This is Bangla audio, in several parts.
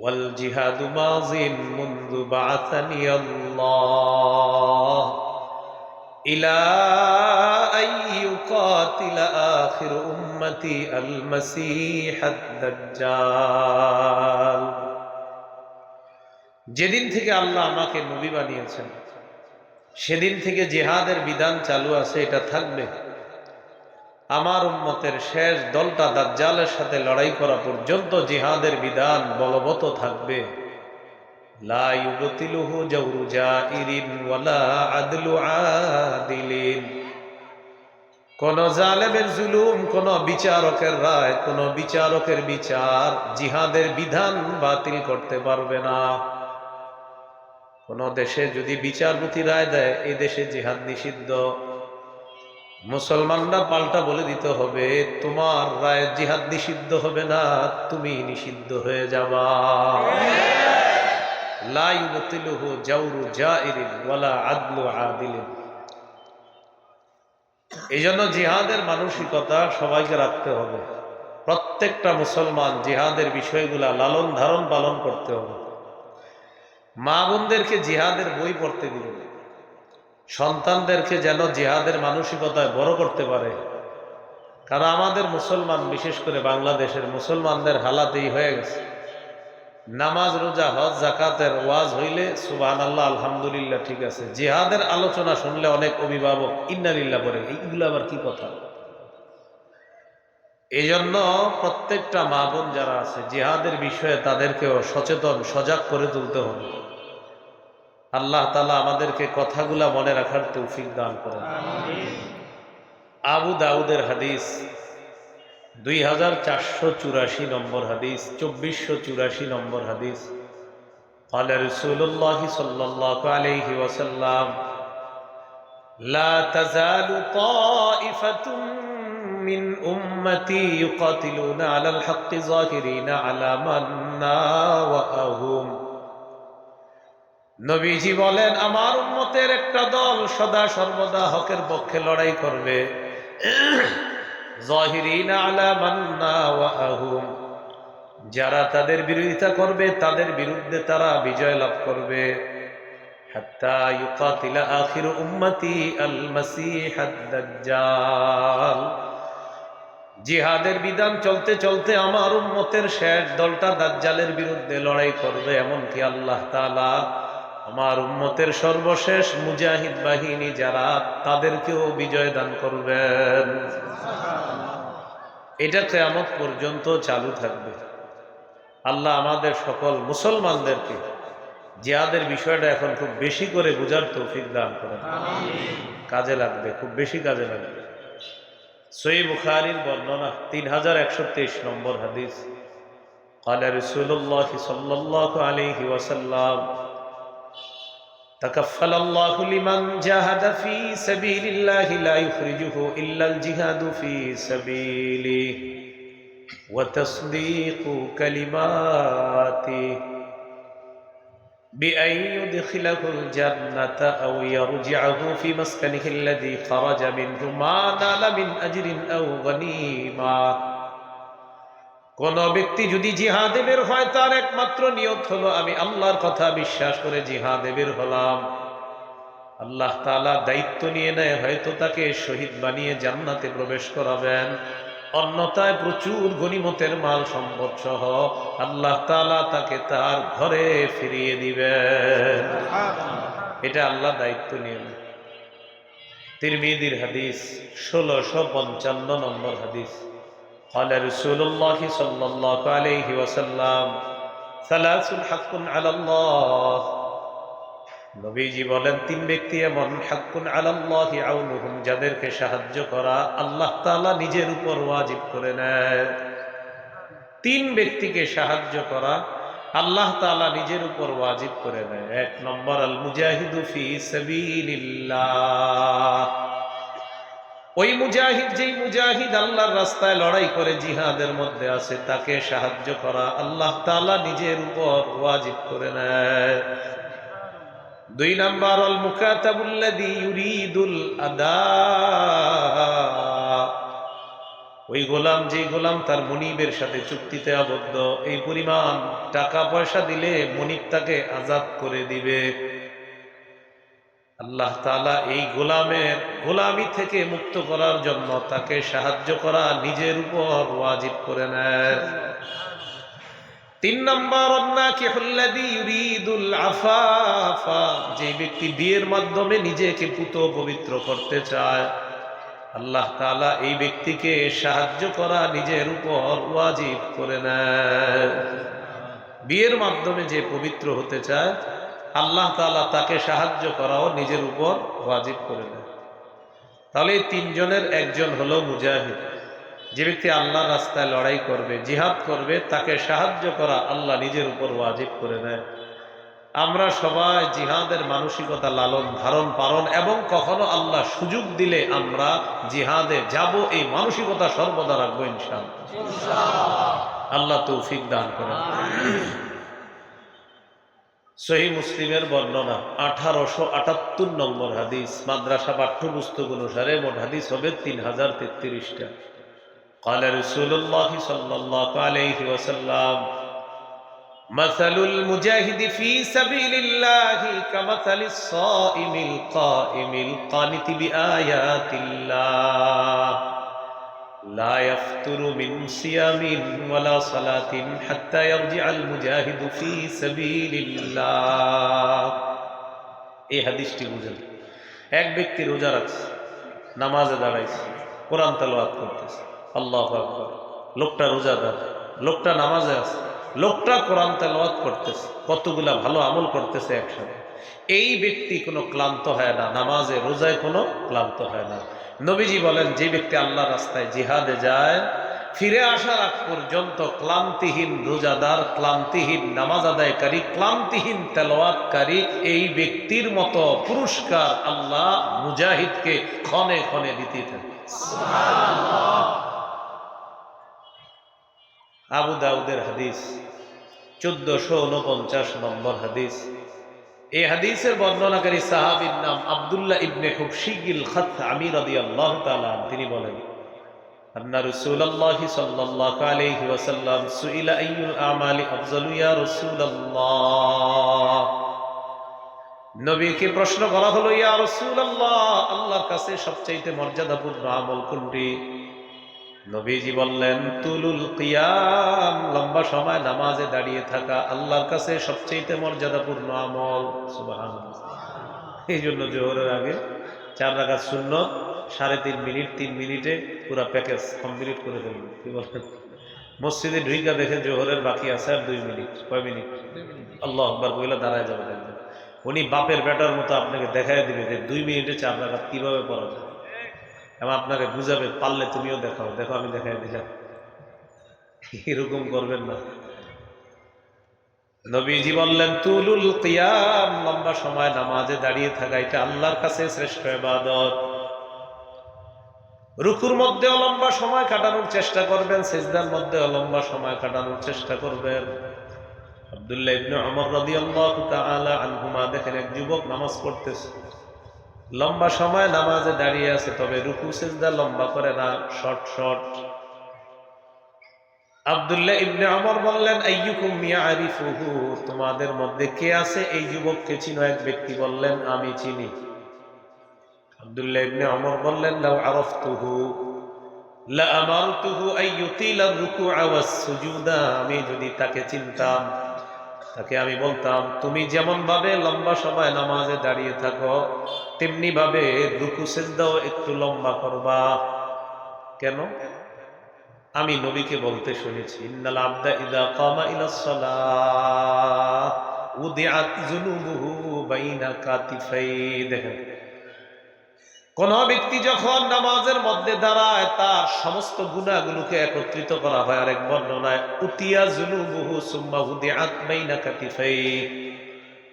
ওয়াল জিহাদু মাযিন মুনযু বা'আসানি আল্লাহ ইলা আন ইউকাতিলা আখির উম্মতি আল মাসীহাদ দাজ্জাল। যেদিন থেকে আল্লাহ আমাকে নবী বানিয়েছেন সেদিন থেকে জিহাদের বিধান চালু আছে, এটা থাকবে। আমার উম্মতের শেষ দলটা দাজ্জালের সাথে লড়াই করা পর্যন্ত জিহাদের বিধান বলবৎ থাকবে। লা ইউবতিলুহু জাওরু জাইরিন ওয়ালা আদলু আদিলিন। কোন জালেমের জুলুম, কোন বিচারকের রায়, কোন বিচারকের বিচার জিহাদের বিধান বাতিল করতে পারবে না। কোন দেশে যদি বিচারপতি রায় দেয় এই দেশে জিহাদ নিষিদ্ধ, মুসলমানরা পাল্টা বলে দিতে হবে তোমার রায় জিহাদ নিষিদ্ধ হবে না, তুমি নিষিদ্ধ হয়ে যাবা। লা ইউবতিলুহু জাওরু জাইরিন ওয়ালা আদলু আদিলিন। এই জন্য জিহাদের মানসিকতা সবাইকে রাখতে হবে। প্রত্যেকটা মুসলমান জিহাদের বিষয়গুলা লালন ধারণ পালন করতে হবে। মা বোনদেরকে জিহাদের বই পড়তে দিবে, সন্তানদেরকে যেন জিহাদের মানসিকতায় বড় করতে পারে। কারণ আমাদের মুসলমান, বিশেষ করে বাংলাদেশের মুসলমানদের হালাতেই হয়ে গেছে, নামাজ রোজা হজ জাকাতের ওয়াজ হইলে সুবহানাল্লাহ আলহামদুলিল্লাহ ঠিক আছে, জিহাদের আলোচনা শুনলে অনেক অভিভাবক ইন্নালিল্লাহ বলে, এইগুলো আবার কি কথা। এই জন্য প্রত্যেকটা মা বোন যারা আছে জিহাদের বিষয়ে তাদেরকেও সচেতন সজাগ করে তুলতে হবে। আল্লাহ তাআলা আমাদেরকে কথাগুলা মনে রাখার তৌফিক দান করেন। আবু দাউদের হাদিস 2484 নম্বর হাদিস, 2484 নম্বর হাদিস। قال رسول الله صلى الله عليه وسلم لا تزال طائفة من أمتي يقاتلون على الحق ظاهرين على من ناوأهم। নবীজি বলেন আমার উম্মতের একটা দল সদা সর্বদা হকের পক্ষে লড়াই করবে, যাহিরিনা আলা মান নাওয়াহুম, যারা তাদের বিরোধিতা করবে তাদের বিরুদ্ধে তারা বিজয় লাভ করবে। হাত্তা ইউকাতিলা আখিরু উম্মতি আল মাসীহাদ দাজ্জাল। জিহাদের বিধান চলতে চলতে আমার উম্মতের শেষ দলটা দাজ্জালের বিরুদ্ধে লড়াই করবে, এমনকি আল্লাহ তাআলা আমার উম্মতের সর্বশেষ মুজাহিদ বাহিনী যারা তাদেরকেও বিজয় দান করবেন। এটা কিয়ামত পর্যন্ত চালু থাকবে। আল্লাহ আমাদের সকল মুসলমানদেরকে জিহাদের বিষয়টা এখন খুব বেশি করে বুঝার তৌফিক দান করেন। কাজে লাগবে, খুব বেশি কাজে লাগবে। সহিহ বুখারীর বর্ণনা 3123 নম্বর হাদিস। قال رسول الله صلى الله عليه وسلم تكفل الله لمن جاهد في سبيل الله لا يخرجه إلا الجهاد في سبيله وتصديق كلماته بأن يدخله الجنة أو يرجعه في مسكنه الذي خرج منه ما نال من أجر أو غنيمة। কোন ব্যক্তি যদি জিহাদে বের হয় তার একমাত্র নিয়ত হলো আমি আল্লাহর কথা বিশ্বাস করে জিহাদে বের হলাম, আল্লাহ তাআলা দায়িত্ব নিয়ে নেয় হয়তো তাকে শহীদ বানিয়ে জান্নাতে প্রবেশ করাবেন, অন্যথায় প্রচুর গনিমতের মাল সম্পদ সহ আল্লাহ তাআলা তাকে তার ঘরে ফিরিয়ে দিবেন। এটা আল্লাহ দায়িত্ব নিয়ে নেয়। তিরমিজির হাদিস 1655 নম্বর হাদিস। قال رسول الله صلى الله عليه وسلم ثلاث حق على الله। নবীজি বলেন তিন ব্যক্তি এমন হাক্কুন আলাল্লাহি আউনুহুম, যাদেরকে সাহায্য করা আল্লাহ তাআলা নিজের উপর ওয়াজিব করে নেয়। তিন ব্যক্তিকে সাহায্য করা আল্লাহ তাআলা নিজের উপর ওয়াজিব করে নেয়। এক নম্বর আল মুজাহিদু ফি সাবিলিল্লাহ। ওই মুজাহিদ, যেই মুজাহিদ আল্লাহর রাস্তায় লড়াই করে জিহাদের মধ্যে আছে, তাকে সাহায্য করা আল্লাহ তাআলা নিজের উপর ওয়াজিব করে নেয়। দুই নাম্বার আল মুকাতাবুল্লাযী ইউরিদুল আদা। ওই গোলাম, যে গোলাম তার মনিবের সাথে চুক্তিতে আবদ্ধ, এই পরিমাণ টাকা পয়সা দিলে মনিব তাকে আজাদ করে দিবে। আল্লাহ তাআলা এই গোলামের গোলামি থেকে মুক্ত করার জন্য তাকে সাহায্য করা নিজের উপর ওয়াজিব করে নেয়। 3 নম্বর, যে ব্যক্তি বিয়ের মাধ্যমে নিজেকে পুত পবিত্র করতে চায়, আল্লাহ তাআলা এই ব্যক্তিকে সাহায্য করা নিজের উপর ওয়াজিব করে নেয়। বিয়ের মাধ্যমে যে পবিত্র হতে চায়, আল্লাহ তাআলা তাকে সাহায্য করাও নিজের উপর ওয়াজিব করে নেয়। তাহলে এই 3 জনের একজন হলো মুজাহিদ। যে ব্যক্তি আল্লাহর রাস্তায় লড়াই করবে, জিহাদ করবে, তাকে সাহায্য করা আল্লাহ নিজের উপর ওয়াজিব করে নেয়। আমরা সবাই জিহাদের মানসিকতা লালন ধারণ পালন এবং কখনো আল্লাহ সুযোগ দিলে আমরা জিহাদে যাব, এই মানসিকতা সর্বদা রাখবো ইনশাআল্লাহ। আল্লাহ তৌফিক দান করেন। সহিহ মুসলিমের বর্ণনা 1878 নম্বর হাদিস। মাদ্রাসা পাঠ্যপুস্তক অনুসারে মোট হাদিস হবে 3033টা। قال رسول الله صلى الله عليه وسلم مثل المجاهد في سبيل الله كمثل الصائم القائم القانت بآيات الله لا يفتر من صيام ولا صلاة حتى يرجع المجاهد في سبيل الله। এই হাদিসটি বুঝেন। এক ব্যক্তি রোজা রাখছে, নামাজে দাঁড়াইছে, কোরআন তেলাওয়াত করতেছে, আল্লাহু আকবার। লোকটা রোজাদার, লোকটা নামাজে আছে, লোকটা কোরআন তেলাওয়াত করতেছে, কতগুলা ভালো আমল করতেছে একসাথে। এই ব্যক্তি কোনো ক্লান্ত হয় না, নামাজে রোজায় কোনো ক্লান্ত হয় না। নবীজি বলেন, যে ব্যক্তি আল্লাহর রাস্তায় জিহাদে যায়, ফিরে আসার আগ পর্যন্ত ক্লান্তিহীন রোজাদার, ক্লান্তিহীন নামাজ আদায়কারী, ক্লান্তিহীন তেলাওয়াতকারী, এই ব্যক্তির মতো পুরস্কার আল্লাহ মুজাহিদকে ক্ষণে ক্ষণে দিতে থাকে। সুবহানাল্লাহ। আবু দাউদের হাদিস 1449 নম্বর হাদিস। এই হাদিসের বর্ণনাকারী সাহাবীর নাম আব্দুল্লাহ ইবনে হুবশিগিল খাতআমি রাদিয়াল্লাহু তাআলা। তিনি বলেন, আন্না রাসূলুল্লাহ সাল্লাল্লাহু আলাইহি ওয়াসাল্লাম সুইলা আইয়ুল আমালি আফজালু ইয়া রাসূলুল্লাহ। নবীকে প্রশ্ন করা হলো, ইয়া রাসূলুল্লাহ, আল্লাহর কাছে সবচেয়ে মর্যাদাপূর্ণ আমল কোনটি? নবীজি বললেন, তুলুল কিয়াম, লম্বা সময় নামাজে দাঁড়িয়ে থাকা আল্লাহর কাছে সবচেয়ে মর্যাদাপূর্ণ আমল। সুবহানাল্লাহ। এই জন্য জোহরের আগে 4 রাকাত সুন্নত 3.5 মিনিট 3 মিনিটে পুরো প্যাকেজ কমপ্লিট করে ফেলবেন। কি বলেন? মসজিদে ঢুইকা দেখে জোহরের বাকি আছে আর 2 মিনিট। কয় মিনিট? আল্লাহু আকবার কইলা দাঁড়ায় যাবে। উনি বাপের বেটার মতো আপনাকে দেখায় দিবে যে 2 মিনিটে 4 রাকাত কিভাবে পড়া যায়, এবং আপনাকে বুঝাবে, পারলে তুমিও দেখাও, দেখো আমি দেখাই দিলাম। এরকম করবেন না। নবীজি বললেন, তুলুল কিয়াম, লম্বা সময় নামাজে দাঁড়িয়ে থাকা, এটা আল্লাহর কাছে শ্রেষ্ঠ ইবাদত। রুকুর মধ্যেও লম্বা সময় কাটানোর চেষ্টা করবেন, সিজদার মধ্যেও লম্বা সময় কাটানোর চেষ্টা করবেন। আব্দুল্লাহ ইবনে ওমর রাদিয়াল্লাহু তাআলা আনহুমা দেখেন, এক যুবক নামাজ পড়তেছে, লম্বা সময় নামাজে দাঁড়িয়ে আছে, তবে রুকু সিজদা লম্বা করে না, শর্ট শর্ট। আব্দুল্লাহ ইবনে ওমর বললেন, আইয়ুকুম ইয়ারিফুহু, তোমাদের মধ্যে কে আছে এই যুবককে চিনো? এক ব্যক্তি বললেন, আমি চিনি। আব্দুল্লাহ ইবনে ওমর বললেন, লাউ আরাফতুহু লা আমারতুহু আইয়ুতিলা রুকুআ ওয়াস সুজুদা, আমি যদি তাকে চিনতাম, তাকে আমি বলতাম, তুমি যেমন ভাবে লম্বা সময় নামাজে দাঁড়িয়ে থাকো, তেমনি ভাবে রুকু সিজদাও একটু লম্বা করবা। কেন? আমি নবীকে বলতে শুনেছি, ইন্নাল আবদা ইযা কামা ইলাস সালাহ উদিআত যুনুবুহু বাইনা কাতিফাই। দেখেন, কোন ব্যক্তি যখন নামাজের মধ্যে দাঁড়ায়, তার সমস্ত গুনাহগুলোকে একত্রিত করা হয়। আরেক বর্ণনায়, উতিয়া যুনুবুহু সুম্মা উদিআত বাইনা কাতিফাই।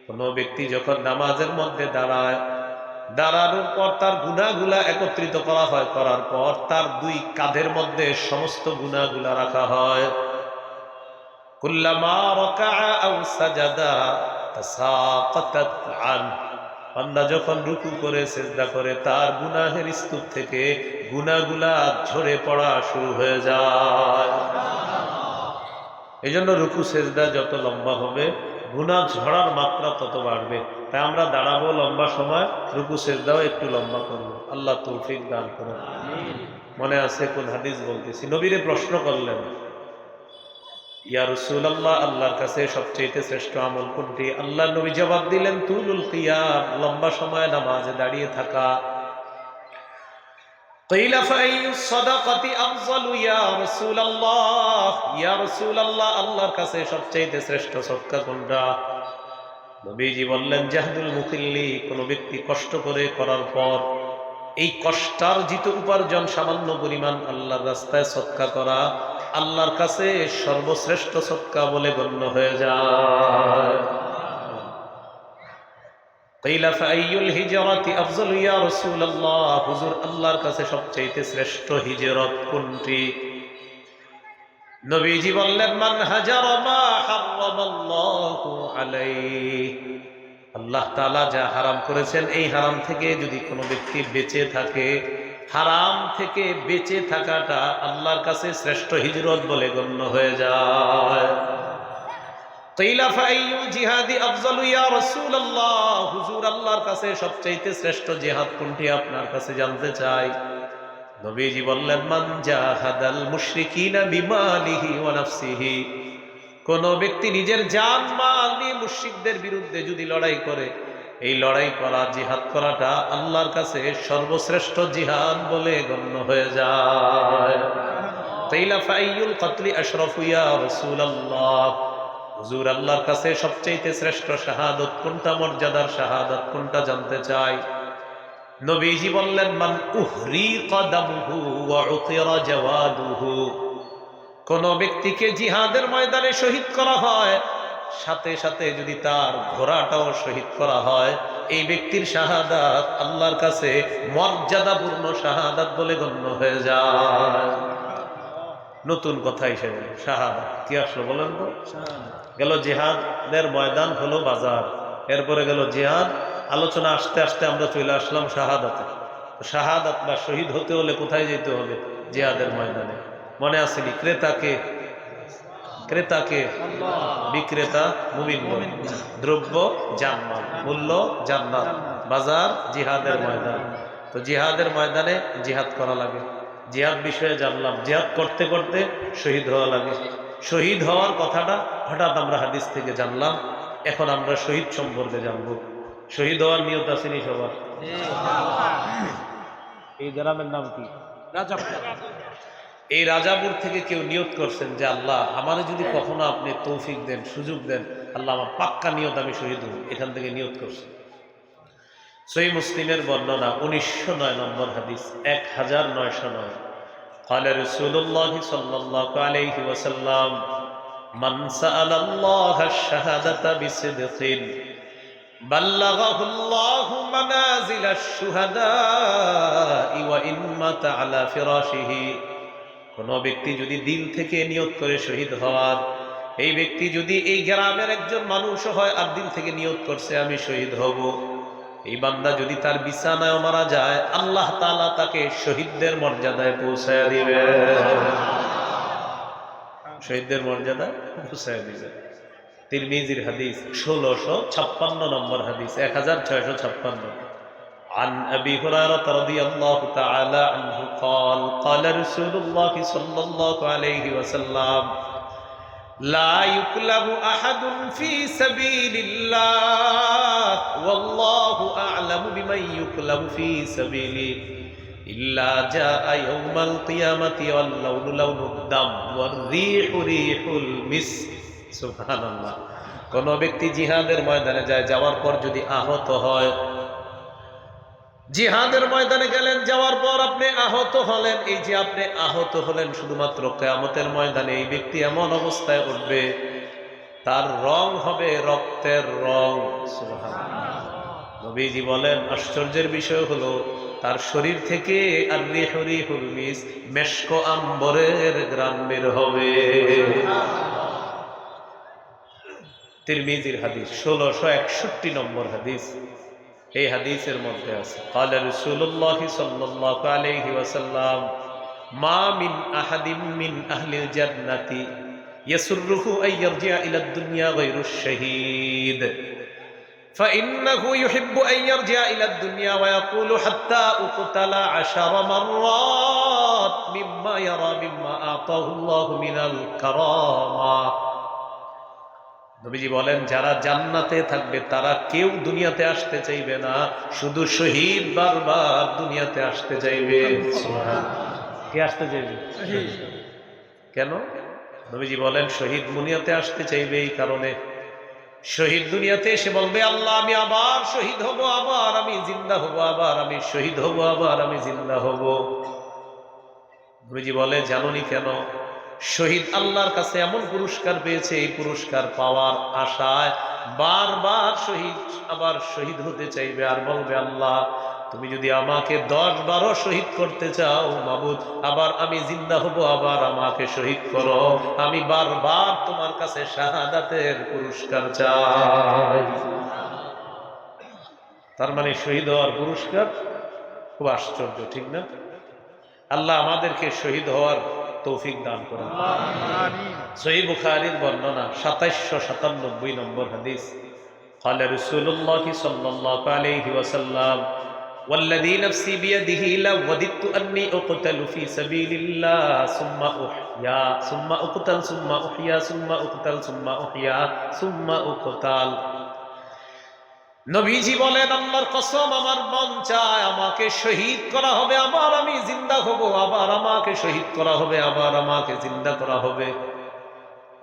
কোন ব্যক্তি যখন নামাজের মধ্যে দাঁড়ায়, দাঁড়ানোর পর তার গুনাহগুলা একত্রিত করা হয়, করার পর তার 2 কাঁধের মধ্যে সমস্ত গুনাহগুলা রাখা হয়। কুল্লামা রাকাআ আও সাজাদা তাসাকাতাত আন, বান্দা যখন রুকু করে সিজদা করে তার গুনাহের স্তূপ থেকে গুনাহগুলা ঝরে পড়া শুরু হয়ে যায়। এই জন্য রুকু সিজদা যত লম্বা হবে গুনাহ ঝরার মাত্রা তত বাড়বে। তাই আমরা দাঁড়াবো লম্বা সময়, রুকু সিজদাও একটু লম্বা করবো। আল্লাহ তৌফিক দান করেন। মনে আছে কোন হাদিস বলতেছি, নবীরে প্রশ্ন করলেন, ইয়া রাসূলুল্লাহ, আল্লাহর কাছে সবচেয়ে শ্রেষ্ঠ আমল কোনটি? আল্লাহর নবী জবাব দিলেন, তুলুল কিয়াম, লম্বা সময় নামাজে দাঁড়িয়ে থাকা। কিলা ফাইয়ুস সাদাকাতি আফযালু ইয়া রাসূলুল্লাহ, ইয়া রাসূলুল্লাহ, আল্লাহর কাছে সবচেয়ে শ্রেষ্ঠ সদকা কোনটা? নবীজি বললেন, জাহদুল মুকিল্লি, কোন ব্যক্তি কষ্ট করে করার পর এই কষ্টার্জিত উপার্জন সামান্য পরিমাণ আল্লাহর রাস্তায় সদকা করা আল্লাহর কাছে সর্বশ্রেষ্ঠ সদকা বলে গণ্য হয়ে যায়। কিলা ফাইয়ুল হিজরাতি আফযালু ইয়া রাসূলুল্লাহ, হুজুর আল্লাহর কাছে সবচেয়ে শ্রেষ্ঠ হিজরত কোনটি? নবীজি বললেন, মান হাজারা মা হারামাল্লাহু আলাইহি, আল্লাহ তাআলা যা হারাম করেছেন এই হারাম থেকে যদি কোনো ব্যক্তি বেঁচে থাকে, হারাম থেকে বেঁচে থাকাটা আল্লাহর কাছে শ্রেষ্ঠ হিজরত বলে গণ্য হয়ে যায়। কিলা ফাইয়ুল জিহাদি আফযালু ইয়া রাসূলুল্লাহ, হুজুর আল্লাহর কাছে সবচেয়ে শ্রেষ্ঠ জিহাদ কোনটি আপনার কাছে জানতে চাই। নবীজি বললেন, মান জাহাদাল মুশরিকিনা বিমালিহি ওয়া নাফসিহি, কোন ব্যক্তি নিজের জান মাল নিয়ে মুশরিকদের বিরুদ্ধে যদি লড়াই করে, এই লড়াই করা, জিহাদ করাটা আল্লাহর কাছে সর্বশ্রেষ্ঠ জিহাদ বলে গণ্য হয়ে যায়। কিলা ফাইয়ুল কতলি আশরাফু ইয়া রাসূলুল্লাহ, হুজুর আল্লাহর কাছে সবচেয়ে শ্রেষ্ঠ শাহাদাত কোনটা, মর্যাদার শাহাদাত কোনটা জানতে চাই। নবীজি বললেন, মান উহরিকা দামুহু ওয়া উতিরা জাওয়াদুহু, কোন ব্যক্তিকে জিহাদের ময়দানে শহীদ করা হয়, সাথে সাথে যদি তার ঘোড়াটাও শহীদ করা হয়, এই ব্যক্তির শাহাদাত আল্লাহর কাছে মর্যাদাপূর্ণ শাহাদাত বলে গণ্য হয়ে যায়। নতুন কথা হিসেবে শাহাদাত কি আসলো বলেন তো? গেল জিহাদের ময়দান হলো বাজার, এরপরে গেল জিহাদ, আলোচনা আসতে আসতে আমরা চলে আসলাম শাহাদাতে। শাহাদাত বা শহীদ হতে হলে কোথায় যেতে হবে? জিহাদের ময়দানে। মনে আসেনি? ক্রেতাকে বিক্রেতা মুমিন, দ্রব্য জান্নাত, মূল্য জান্নাত, বাজার জিহাদের ময়দান। তো জিহাদের ময়দানে জিহাদ করা লাগে। জিহাদ বিষয়ে জানলাম, জিহাদ করতে করতে শহীদ হওয়া লাগে। শহীদ হওয়ার কথাটা হঠাৎ আমরা হাদিস থেকে জানলাম, এখন আমরা শহীদ সম্পর্কে জানবো। শহীদ হওয়ার নিয়ত আসেনি সবার? এই গ্রামের নাম কি? রাজাপুর। এই রাজাপুর থেকে কেউ নিয়ত করছেন যে আল্লাহ আমারে যদি কখনো আপনি তৌফিক দেন, সুযোগ দেন, আল্লাহ আমার পাক্কা নিয়ত আমি শহীদ হব, এখান থেকে নিয়ত করছেন। সহিহ মুসলিমের বর্ণনা 1909 নম্বর হাদিস, 1909। قال رسول الله صلى الله عليه وسلم من سأل الله الشهادة بصدق بلغه الله منازل الشهداء وإن مات على فراشه, কোন ব্যক্তি যদি দিল থেকে নিয়ত করে শহীদ হওয়ার, এই ব্যক্তি যদি এই গ্রামের একজন মানুষ হয় আর দিল থেকে নিয়ত করছে আমি শহীদ হব, এই বান্দা যদি তার বিছানায় মারা যায়, আল্লাহ তাআলা তাকে শহীদদের মর্যাদায় পৌঁছায় দিবে। শহীদদের মর্যাদায় পৌঁছায় দিবে। তিরমিজির হাদিস 1656 নম্বর হাদিস, 1656। عن أبي هريرة رضي الله تعالى عنه قال قال رسول الله صلى الله عليه وسلم لا يكلم أحد في سبيل الله والله أعلم بمن يكلم في سبيله إلا جاء يوم القيامة واللون لون الدم والريح ريح المسك. سبحان الله. কোন ব্যক্তি জিহাদের ময়দানে যায়, যাওয়ার পর যদি আহত হয়, জিহাদের ময়দানে গেলেন, যাওয়ার পর আপনি আহত হলেন, এই যে আপনি আহত হলেন, শুধুমাত্র কিয়ামতের ময়দানে এই ব্যক্তি এমন অবস্থায় উঠবে তার রং হবে রক্তের রং। সুবহানাল্লাহ। নবীজি বলেন, আশ্চর্যের বিষয় হলো তার শরীর থেকে আর রিহুল মিস, মেশক আম্বরের ঘ্রাণ বের হবে। তিরমিজির হাদিস 1661 নম্বর হাদিস। এই হাদিসের মধ্যে আছে ক্বালা রাসূলুল্লাহ সাল্লাল্লাহু আলাইহি ওয়াসাল্লাম মা মিন আহাদিম মিন আহলিল জান্নাতি ইয়াসুররুহু আন ইয়ারজি'a ইলা দুনিয়া গায়রুশ শাহীদ فإنه يحب أن يرجع إلى الدنيا ويقول حتى أقتل 10 مرات مما يرى مما أعطاه الله من الكرامة নবীজি বলেন যারা জান্নাতে থাকবে তারা কেউ দুনিয়াতে আসতে চাইবে না, শুধু শহীদ বারবার দুনিয়াতে আসতে চাইবে। কে আসতে চাইবে? কেন? নবীজি বলেন শহীদ দুনিয়াতে আসতে চাইবে এই কারণে, শহীদ দুনিয়াতে এসে বলবে আল্লাহ আমি আবার শহীদ হব, আবার আমি জিন্দা হব, আবার আমি শহীদ হব, আবার আমি জিন্দা হব। নবীজি বলে জানোনি কেন? শহীদ আল্লাহর কাছে এমন পুরস্কার পেয়েছে, এই পুরস্কার পাওয়ার আশায় বারবার শহীদ আবার শহীদ হতে চাইবে, আর বলবে আল্লাহ তুমি যদি আমাকে 10-12 শহীদ করতে চাও মাবুদ, আবার আমি জিন্দা হব, আবার আমাকে শহীদ করো, আমি বারবার তোমার কাছে শাহাদাতের পুরস্কার চাই। তার মানে শহীদ হওয়ার পুরস্কার খুব আশ্চর্য, ঠিক না? আল্লাহ আমাদেরকে শহীদ হওয়ার তৌফিক দান করেন। সহিহ বুখারীর বর্ণনা 2797 নম্বর হাদিস قال رسول الله صلى الله عليه وسلم والذي نفسي بيده لوددت أني أقتل في سبيل الله ثم أحيا ثم أقتل ثم أحيا ثم أقتل ثم أحيا ثم أقتل। নবীজি বলেন আল্লাহর কসম আমার মন চায় আমাকে শহীদ করা হবে, আবার আমি জিন্দা হব, আবার আমাকে শহীদ করা হবে, আবার আমাকে জিন্দা করা হবে,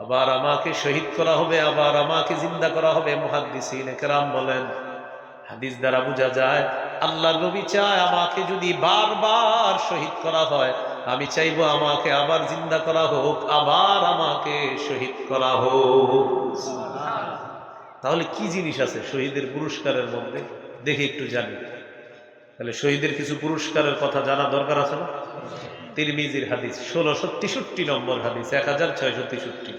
আবার আমাকে শহীদ করা হবে, আবার আমাকে জিন্দা করা হবে। মুহাদ্দিসিন কেরাম বলেন হাদিস দ্বারা বোঝা যায় আল্লাহর নবী চায় আমাকে যদি বারবার শহীদ করা হয়, আমি চাইবো আমাকে আবার জিন্দা করা হোক, আবার আমাকে শহীদ করা হোক। তাহলে কি জিনিস আছে শহীদের পুরস্কারের মধ্যে, দেখে একটু জানি। তাহলে শহীদের কিছু পুরস্কারের কথা জানা দরকার আছে না? তিরমিজির হাদিস 1663 নম্বর হাদিস 1663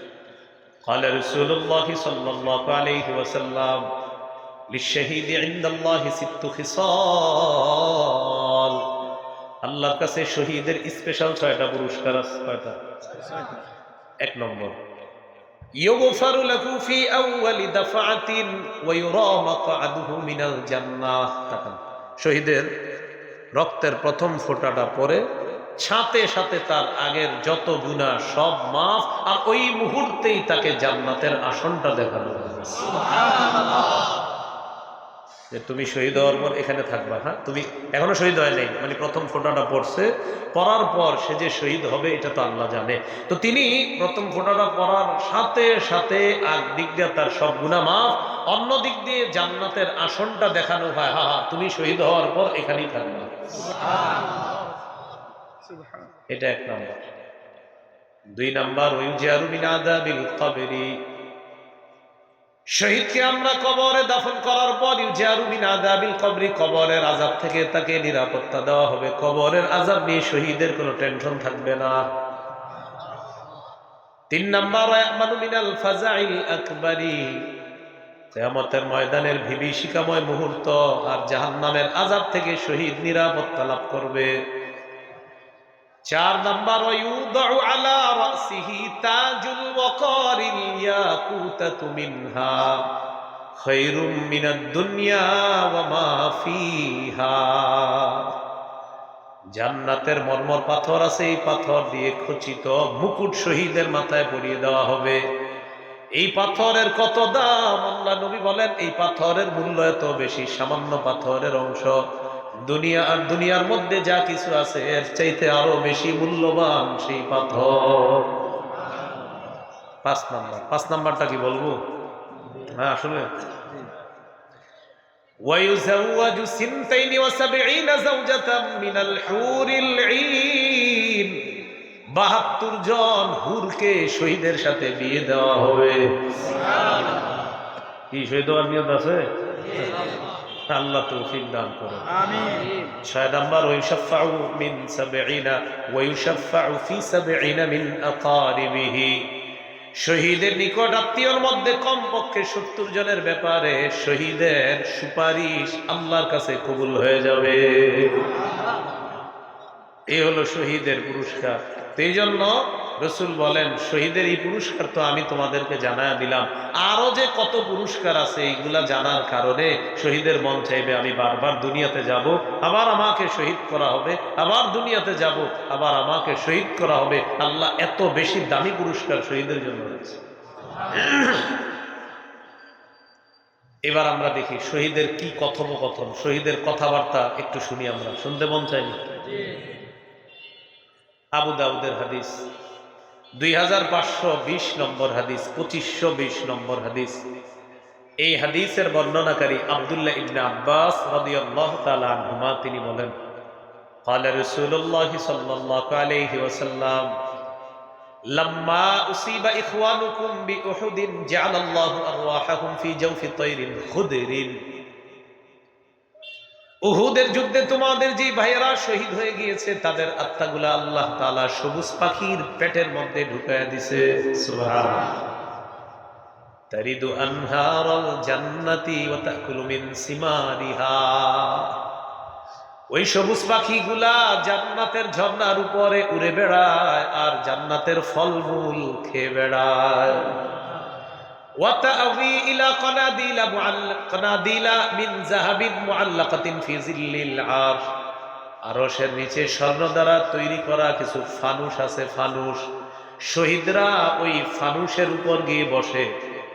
قال رسول الله صلى الله عليه وسلم للشهيد عند الله 6 خصال। আল্লাহর কাছে শহীদের স্পেশাল 6টা পুরস্কার আছে। কয়টা? 1 নম্বর يغفر له في أول دفعة ويرى مقعده من الجنة। শহীদের রক্তের প্রথম ফোঁটাটা পরে সাথে সাথে তার আগের যত গুনাহ সব মাফ, আর ওই মুহূর্তেই তাকে জান্নাতের আসনটা দেখানো হবে। সুবহানাল্লাহ। যে তুমি শহীদ হওয়ার পর এখানে থাকবা, হ্যাঁ তুমি এখনো শহীদ হয় নাই, মানে প্রথম ফোঁটাটা পড়ছে, পড়ার পর সে যে শহীদ হবে এটা তো আল্লাহ জানে। তো তিনি প্রথম ফোঁটাটা পড়ার সাথে সাথে এক দিক দিয়ে তার সব গুনাহ মাফ, অন্য দিক দিয়ে জান্নাতের আসনটা দেখানো হয়। হ্যাঁ হ্যাঁ তুমি শহীদ হওয়ার পর এখানেই থাকবা। এটা 1 নম্বর। 2 নম্বর ওয়ুজারু মিন আযাবিল কবরি। শহীদকে আমরা কবরে দাফন করার পর ইউজারু মিন আযাবিল কবরি, কবরের আযাব থেকে তাকে নিরাপত্তা দেওয়া হবে। কবরের আযাব নিয়ে শহীদের কোনো টেনশন থাকবে না। 3 নম্বর ইয়ামানু মিনাল ফাজাইল আকবারি। কিয়ামতের ময়দানের বিভীষিকাময় মুহূর্ত আর জাহান্নামের আযাব থেকে শহীদ নিরাপত্তা লাভ করবে। 4 নম্বর ইউদাউ আলা রাসিহি তাজুল ওয়াকারিল ইয়াকুতাতু মিনহা খায়রুম মিনাদ দুনিয়া ওয়া মা ফিহা। জান্নাতের মরমর পাথর আছে, এই পাথর দিয়ে খচিত মুকুট শহীদের মাথায় পরিয়ে দেওয়া হবে। এই পাথরের কত দাম! আল্লাহ নবী বলেন এই পাথরের মূল্য এত বেশি, সামান্য পাথরের অংশ। দুনিয়া আর দুনিয়ার মধ্যে যা কিছু আছে এর চাইতে আরো বেশি মূল্যবান সেই পাথর। 5 নাম্বারটা কি বলবো? হ্যাঁ আসলে ওয়ায়ুযাওয়াজু 72 যাওজাতাম মিনাল হুরিল ঈন। 72 জন হুরকে শহীদের সাথে বিয়ে দেওয়া হবে। কি শহীদ হওয়ার নিয়ত আছে? আল্লাহ তৌফিক দান করুন, আমিন। 6 নম্বর ওয়ায়ুশাফাউ মিন 70 ওয়ায়ুশাফাউ ফি 70 মিন আকারিবিহি। শহীদের নিকট আত্মীয়র মধ্যে কমপক্ষে 70 জনের ব্যাপারে শহীদের সুপারিশ আল্লাহর কাছে কবুল হয়ে যাবে। এই হলো শহীদের পুরস্কার। এই জন্য রসুল বলেন, শহীদের এই পুরস্কার তো আমি তোমাদেরকে জানায়া দিলাম, আরো যে কত পুরস্কার আছে এইগুলা জানার কারণে শহীদের মন চাইবে আমি বারবার দুনিয়াতে যাব, আবার আমাকে শহীদ করা হবে, আবার দুনিয়াতে যাব, আবার আমাকে শহীদ করা হবে। আল্লাহ এত বেশি দামি পুরস্কার শহীদের জন্য রয়েছে। এবার আমরা দেখি শহীদের কি কথোপকথন, শহীদের কথাবার্তা একটু শুনি। আমরা শুনতে মন চাইনি? আবু দাউদের হাদিস 2520 নম্বর হাদিস, 2520 নম্বর হাদিস। এই হাদিসের বর্ণনাকারী আব্দুল্লাহ ইবনে আব্বাস রাদিয়াল্লাহু তাআলা আনহুমা, তিনি বলেন, قال رسول الله صلى الله عليه وسلم لما أصيب إخوانكم بأحد جعل الله أرواحهم في جوف طير خضر। উহুদের যুদ্ধে তোমাদের যে ভাইয়েরা শহীদ হয়ে গিয়েছে তাদের আত্মাগুলা আল্লাহ তাআলা সবুজ পাখির পেটের মধ্যে ঢুকায়া দিয়েছে। সুবহানাল্লাহ। তারিদু আনহারাল জান্নাতি ওয়া তাকুলু মিন সিমারিহা। ওই সবুজ পাখিগুলা জান্নাতের ঝর্ণার উপরে উড়ে বেড়ায় আর জান্নাতের ফলমূল খেয়ে বেড়ায়। وتأوي إلى قناديل من ذهب معلقة في ظل العرش। আরশের নিচে স্বর্ণ দ্বারা তৈরি করা কিছু ফানুস আছে, ফানুস। শহীদরা ওই ফানুসের উপর গিয়ে বসে,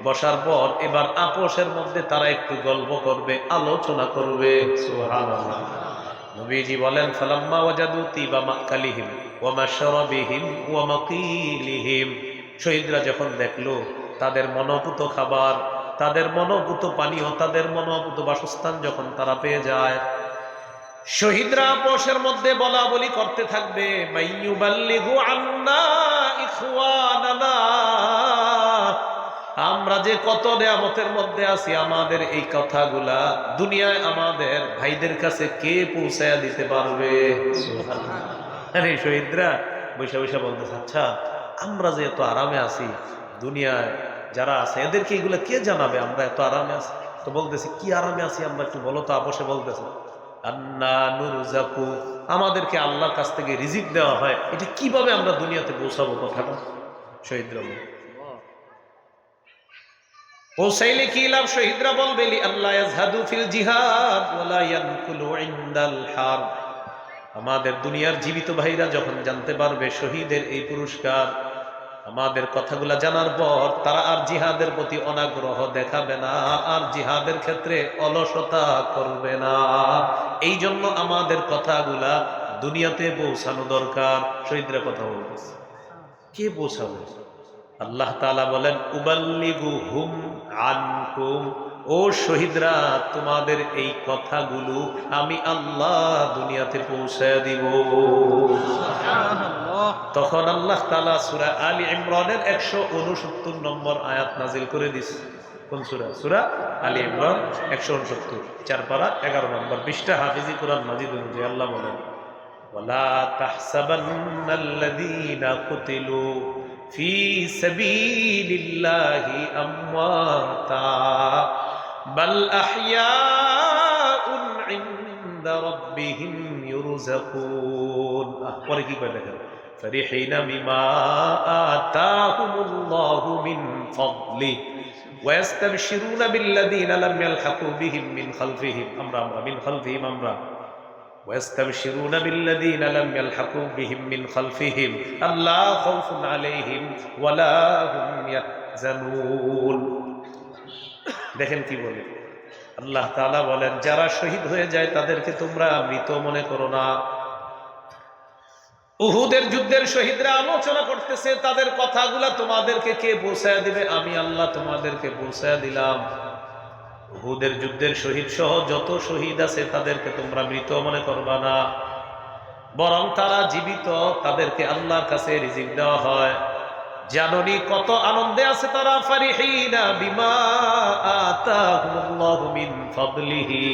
বসার পর এবার আপোষের মধ্যে তারা একটু গল্প করবে, আলোচনা করবে। সুবহানাল্লাহ। নবীজি বলেন, ফালাম্মা ওয়াজাদু তিবা মাকালিহিম ওয়া মাশরাবিহিম ওয়া মাকিলিহিম। শহীদরা যখন দেখলো তাদের মনোভূত খাবার, তাদের মনোভূত পানীয়, তাদের মনোভূত বাসস্থান যখন তারা পেয়ে যায়, শহীদরা আপোষের মধ্যে বলা বলি করতে থাকবে, মাইয়ুবাল্লিগু আন্না ইখওয়ানানা। আমরা যে কত নিয়ামতের মধ্যে আছি, আমাদের এই কথাগুলা দুনিয়ায় আমাদের ভাইদের কাছে কে পৌঁছায়া দিতে পারবে? সুবহানাল্লাহ। আরে শহীদরা বৈশা বৈশা বলতেছে, আচ্ছা আমরা যে এত আরামে আছি, দুনিয়ায় যারা আছে এদেরকে এগুলো কে জানাবে আমরা এত আরামে আছি? তো বলতেছি, কি আরামে আছি আমরা একটু বলো তো। আপোষে বলতেছে, আন্না নুরজাকু, আমাদেরকে আল্লাহর কাছ থেকে রিজিক দেওয়া হয়, এটা কিভাবে আমরা দুনিয়াতে পৌঁছাবো? কথাটা শহীদরা পৌঁছাইলে কি লাভ? শহীদরা বলবে, আল্লাহ ইয়াজহাদু ফিল জিহাদ ওয়ালা ইয়ানকুলু ইনদাল হারব। আমাদের দুনিয়ার জীবিত ভাইরা যখন জানতে পারবে শহীদের এই পুরস্কার, আমাদের কথাগুলা জানার পর তারা আর জিহাদের প্রতি অনাগ্রহ দেখাবে না, আর জিহাদের ক্ষেত্রে অলসতা করবে না। এই জন্য আমাদের কথাগুলা দুনিয়াতে পৌঁছানো দরকার। শহীদরা কথা বলতেছে, কে পৌঁছাবে? আল্লাহ তাআলা বলেন, উবাল্লিগুহুম আনকুম। ও শহীদরা, তোমাদের এই কথাগুলো আমি আল্লাহ দুনিয়াতে পৌঁছায় দিব। তখন আল্লাহ তাআলা সূরা আলী ইমরানের 169 নম্বর আয়াত নাজিল করে দিয়েছে। কোন সূরা? সূরা আলী ইমরান 169, 4 পারা 11 নম্বর পৃষ্ঠা, হাফিজি কোরআন মাজিদ অনুযায়ী আল্লাহ বলেন, ওয়ালা তাহসাবান্নাল্লাযীনা কুতিলু ফি সাবিলিল্লাহি আমওয়াতা বাল আহইয়াউন ইনদা রাব্বিহিম ইউরযাকুন। পরে কি কয় দেখেন, ফারিহিনা বিমা আতাহুমুল্লাহু মিন ফাদলি ওয়া ইস্তাবশিরুনা বিল্লাযীনা লাম ইয়ালহাকু বিহিম মিন খালফিহিম। আমরা মিন খালফিহিম আমরা ويستبشرون بالذين لم يلحقوا بهم من خلفهم ألا خوف عليهم ولا هم يحزنون। দেখেন কি বলে আল্লাহ তাআলা বলেন, যারা শহীদ হয়ে যায় তাদেরকে তোমরা মৃত মনে করো না। উহুদের যুদ্ধের শহীদরা আলোচনা করতেছে, তাদের কথাগুলা তোমাদেরকে কে পৌঁছায় দিবে? আমি আল্লাহ তোমাদেরকে পৌঁছায় দিলাম। উহুদের যুদ্ধের শহীদ সহ যত শহীদ আছে তাদেরকে তোমরা মৃত মনে করবা না, বরং তারা জীবিত, তাদেরকে আল্লাহর কাছে রিজিক দেওয়া হয়। জাননি কত আনন্দে আছে তারা। ফারিহিনা বিমা আতাহুমুল্লাহু মিন ফাদলিহি।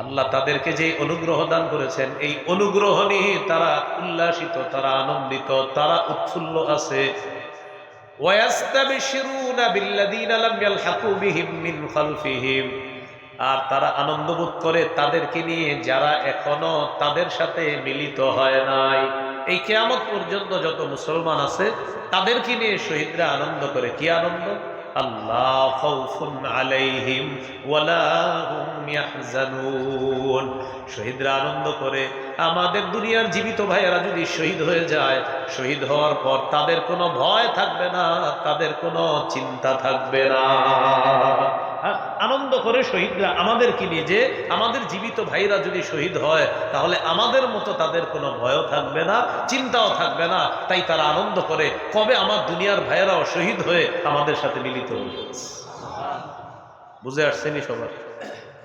আল্লাহ তাদেরকে যে অনুগ্রহ দান করেছেন, এই অনুগ্রহ নিয়ে তারা উল্লাসিত, তারা আনন্দিত, তারা উৎফুল্ল আছে। ওয়ায়াস্তাবশিরুনা বিল্লাযীনা লাম ইয়ালহাকু বিহিম মিন খালফিহিম, আর তারা আনন্দ বোধ করে তাদেরকে নিয়ে যারা এখনো তাদের সাথে মিলিত হয় নাই। এই কিয়ামত পর্যন্ত যত মুসলমান আছে তাদেরকে নিয়ে শহীদরা আনন্দ করে। কি আনন্দ? আল্লাহ খাউফুন আলাইহিম ওয়ালা হুম ইয়াহজানুন। শহীদরা আনন্দ করে আমাদের দুনিয়ার জীবিত ভাইয়েরা যদি শহীদ হয়ে যায়, শহীদ হওয়ার পর তাদের কোনো ভয় থাকবে না, তাদের কোনো চিন্তা থাকবে না। আনন্দ করে শহীদরা আমাদেরকে নিয়ে, যে আমাদের জীবিত ভাইরা যদি শহীদ হয় তাহলে আমাদের মতো তাদের কোনো ভয়ও থাকবে না, চিন্তাও থাকবে না। তাই তারা আনন্দ করে কবে আমার দুনিয়ার ভাইয়েরাও শহীদ হয়ে আমাদের সাথে মিলিত হবে। বুঝে আসছেনি সবার?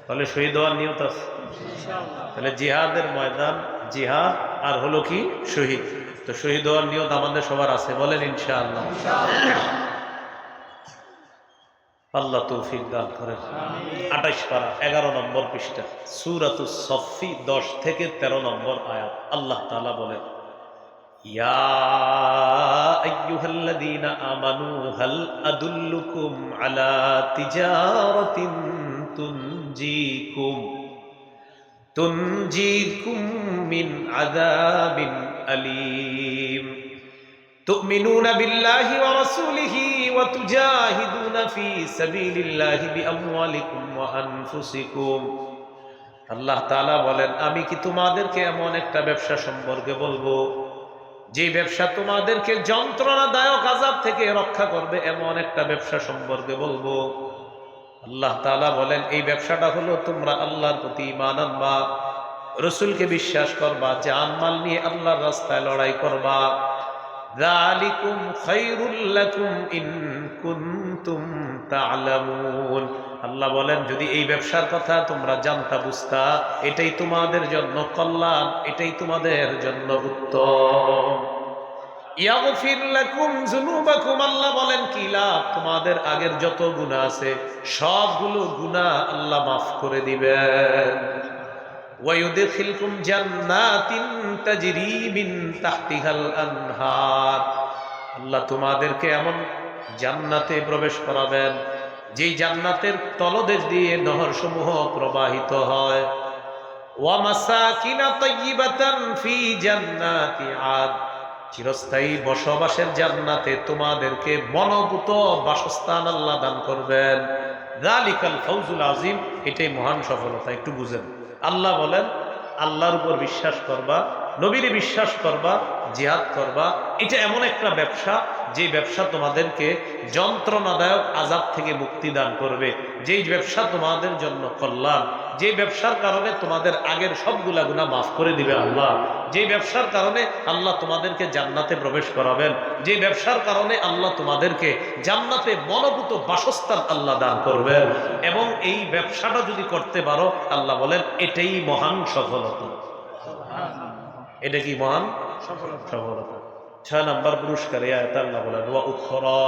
তাহলে শহীদ হওয়ার নিয়ত আছে। তাহলে জিহাদের ময়দান, জিহাদ আর হলো কি শহীদ। তো শহীদ হওয়ার নিয়ত আমাদের সবার আছে, বলেন ইনশাআল্লাহ। আল্লাহ তৌফিক দান করেন। 28 পারা 11 নম্বর পৃষ্ঠা, সূরাতুস সফফি 10 থেকে 13 নম্বর আয়াত। আল্লাহ তাআলা বলেন, ইয়া আইয়ুহাল্লাযীনা আমানু হাল আদুল্লুকুম আলা তিজারাতিন তুনজিকুম মিন আযাবিন আলীম তুমিনুনা বিল্লাহি ওয়া রাসূলিহি ওয়া তুজাহিদুনা ফি সাবিলিল্লাহি বিআমওয়ালিকুম ওয়া আনফুসিকুম। আল্লাহ তাআলা বলেন, আমি কি তোমাদেরকে এমন একটা ব্যবসা সম্পর্কে বলবো যে ব্যবসা তোমাদেরকে যন্ত্রণাদায়ক আযাব থেকে রক্ষা করবে, এমন একটা ব্যবসা সম্পর্কে বলবো। আল্লাহ তাআলা বলেন, এই ব্যবসাটা হলো তোমরা আল্লাহর প্রতি ঈমান আনবা, রাসূলকে বিশ্বাস করবা, জানমাল নিয়ে আল্লাহর রাস্তায় লড়াই করবা। যালিকুম খায়রুল লাকুম ইন কুনতুম তা'লামুন। আল্লাহ বলেন, যদি এই ব্যবসার কথা তোমরা জানতা বুঝতা, এটাই তোমাদের জন্য কল্যাণ, এটাই তোমাদের জন্য উত্তম। ইয়াগফির লাকুম যুনুবাকুম, আল্লাহ বলেন কি লাভ, তোমাদের আগের যত গুনাহ আছে সবগুলো গুনাহ আল্লাহ মাফ করে দিবেন। ওয়ায়ুদখিলকুম জান্নাতিন তাজরি মিন তাহতিহাল আনহার, আল্লাহ তোমাদেরকে এমন জান্নাতে প্রবেশ করাবেন যেই জান্নাতের তলদেশ দিয়ে নহরসমূহ প্রবাহিত হয়। ওয়া মাসাকিনা তাইয়্যিবাতান ফি জান্নাতি আদ, চিরস্থায়ী বসবাসের জান্নাতে তোমাদেরকে মনোভূত বাসস্থান আল্লাহ দান করবেন। যালিকাল ফাউজুল আযীম, এটাই মহান সফলতা। একটু বুঝেন, আল্লাহ বলেন আল্লাহর উপর বিশ্বাস করবা, নবীরে বিশ্বাস করবা, জিহাদ করবা, এটা এমন একটা ব্যবসা যে ব্যবসা তোমাদেরকে যন্ত্রণাদায়ক আযাব থেকে মুক্তি দান করবে, যেই ব্যবসা তোমাদের জন্য কল্যাণ, যে ব্যবসার কারণে তোমাদের আগের সবগুলা গুনাহ মাফ করে দিবে আল্লাহ, যে ব্যবসার কারণে আল্লাহ তোমাদেরকে জান্নাতে প্রবেশ করাবেন, যে ব্যবসার কারণে আল্লাহ তোমাদেরকে জান্নাতে মনোভূত বাসস্থান আল্লাহ দান করবেন। এবং এই ব্যবসাটা যদি করতে পারো, আল্লাহ বলেন এটাই মহান সফলতা। এটা কি মহান সফলতা। 6 নম্বর পুরস্কার এই আয়াতে আল্লাহ বলেন, ওয়া উখরা